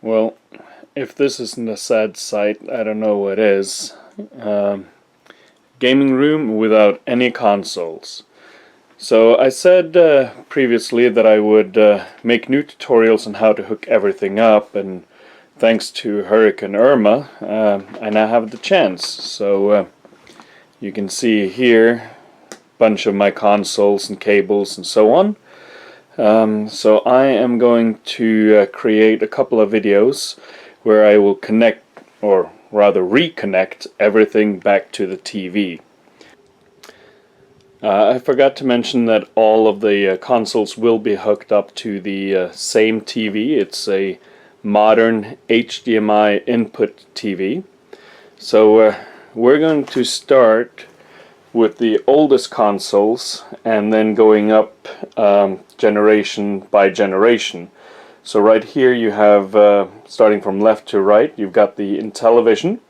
Well, if this isn't a sad sight, I don't know what is. Gaming room without any consoles. So I said previously that I would make new tutorials on how to hook everything up, and thanks to Hurricane Irma, I now have the chance. So you can see here a bunch of my consoles and cables and so on. So I am going to create a couple of videos where I will connect, or rather reconnect, everything back to the TV. I forgot to mention that all of the consoles will be hooked up to the same TV. It's a modern HDMI input TV. So we're going to start with the oldest consoles and then going up generation by generation. So right here you have, starting from left to right, you've got the Intellivision,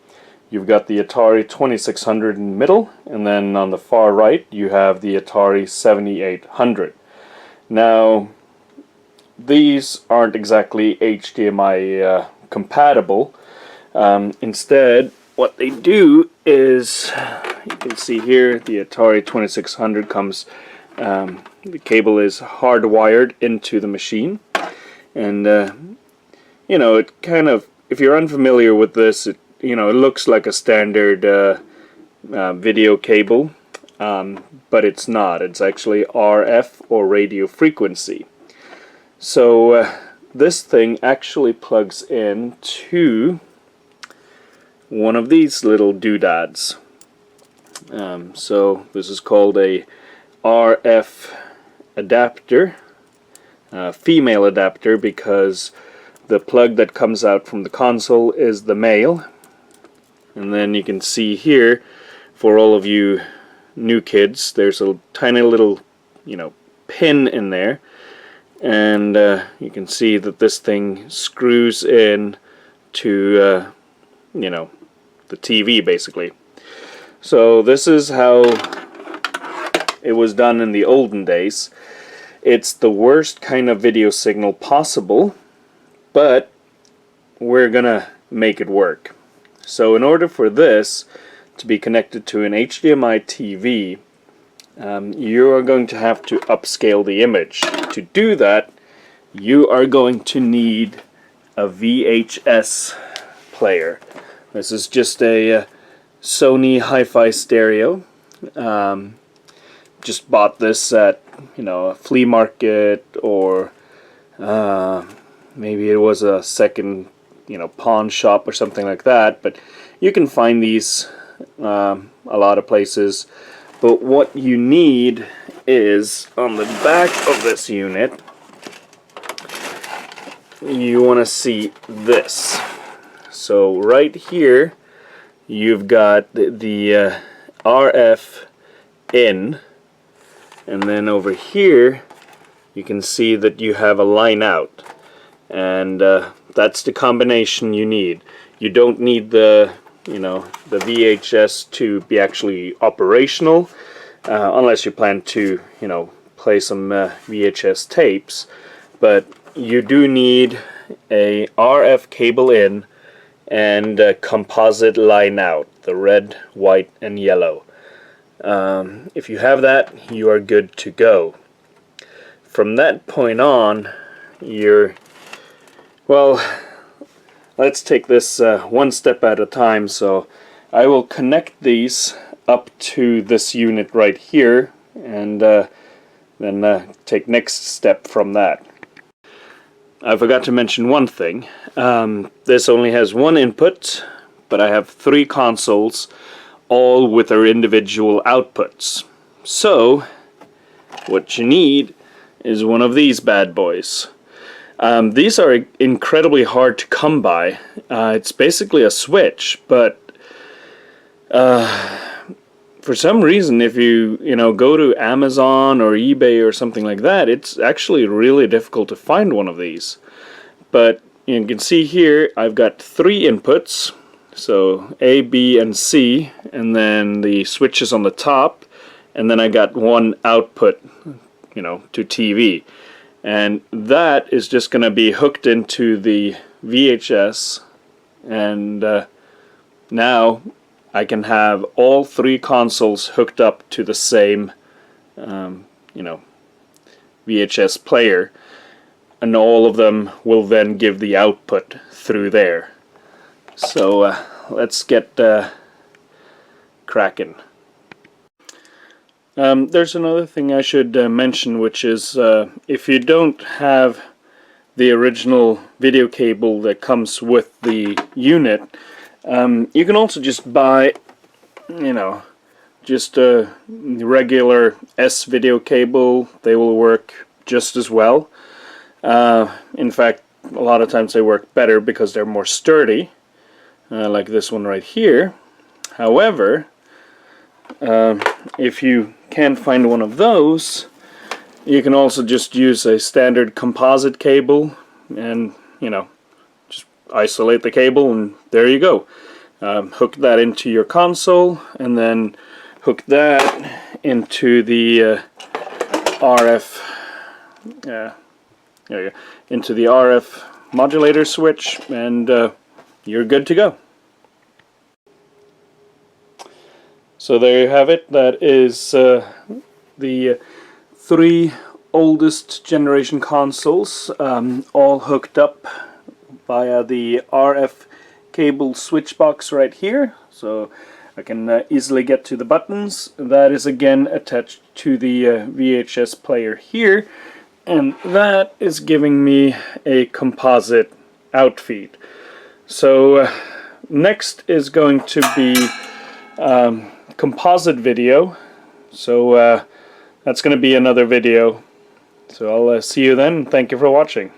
you've got the Atari 2600 in the middle, and then on the far right you have the Atari 7800. Now these aren't exactly HDMI compatible. Instead, what they do is, you can see here, the Atari 2600 comes, the cable is hardwired into the machine, and you know, it kind of, if you're unfamiliar with this, it looks like a standard video cable, but it's not. It's actually RF, or radio frequency. So this thing actually plugs in to one of these little doodads. So this is called a RF adapter, female adapter, because the plug that comes out from the console is the male. And then you can see here, for all of you new kids, there's a tiny little pin in there, and you can see that this thing screws in to the TV basically. So this is how it was done in the olden days. It's the worst kind of video signal possible, but we're gonna make it work. So in order for this to be connected to an HDMI TV, you are going to have to upscale the image. To do that, you are going to need a VHS player. This is just a Sony hi-fi stereo. Just bought this at a flea market, or maybe it was a second pawn shop or something like that, but you can find these a lot of places. But what you need is, on the back of this unit, you want to see this. So right here you've got the RF in, and then over here you can see that you have a line out, and that's the combination you need. You don't need the the VHS to be actually operational, unless you plan to play some VHS tapes, but you do need a RF cable in and a composite line out, the red, white, and yellow. If you have that, you are good to go. From that point on, let's take this one step at a time. So I will connect these up to this unit right here, and then take next step from that. I forgot to mention one thing. This only has one input, but I have 3 consoles, all with their individual outputs. So what you need is one of these bad boys. These are incredibly hard to come by. It's basically a switch, but for some reason, if you go to Amazon or eBay or something like that, it's actually really difficult to find one of these. But you can see here I've got 3 inputs, so A, B, and C, and then the switches on the top, and then I got 1 output to TV. And that is just going to be hooked into the VHS, and now I can have all three consoles hooked up to the same VHS player, and all of them will then give the output through there. So let's get cracking. There's another thing I should mention, which is if you don't have the original video cable that comes with the unit, you can also just buy, just a regular S video cable. They will work just as well. In fact, a lot of times they work better because they're more sturdy, like this one right here. However, if you can't find one of those, you can also just use a standard composite cable and, just isolate the cable, and there you go. Hook that into your console, and then hook that into the RF, there you go, into the RF modulator switch, and you're good to go. So there you have it. That is the three oldest generation consoles, all hooked up via the RF cable switch box right here. So I can easily get to the buttons. That is again attached to the VHS player here, and that is giving me a composite outfeed. So next is going to be composite video, so that's going to be another video. So I'll see you then. Thank you for watching.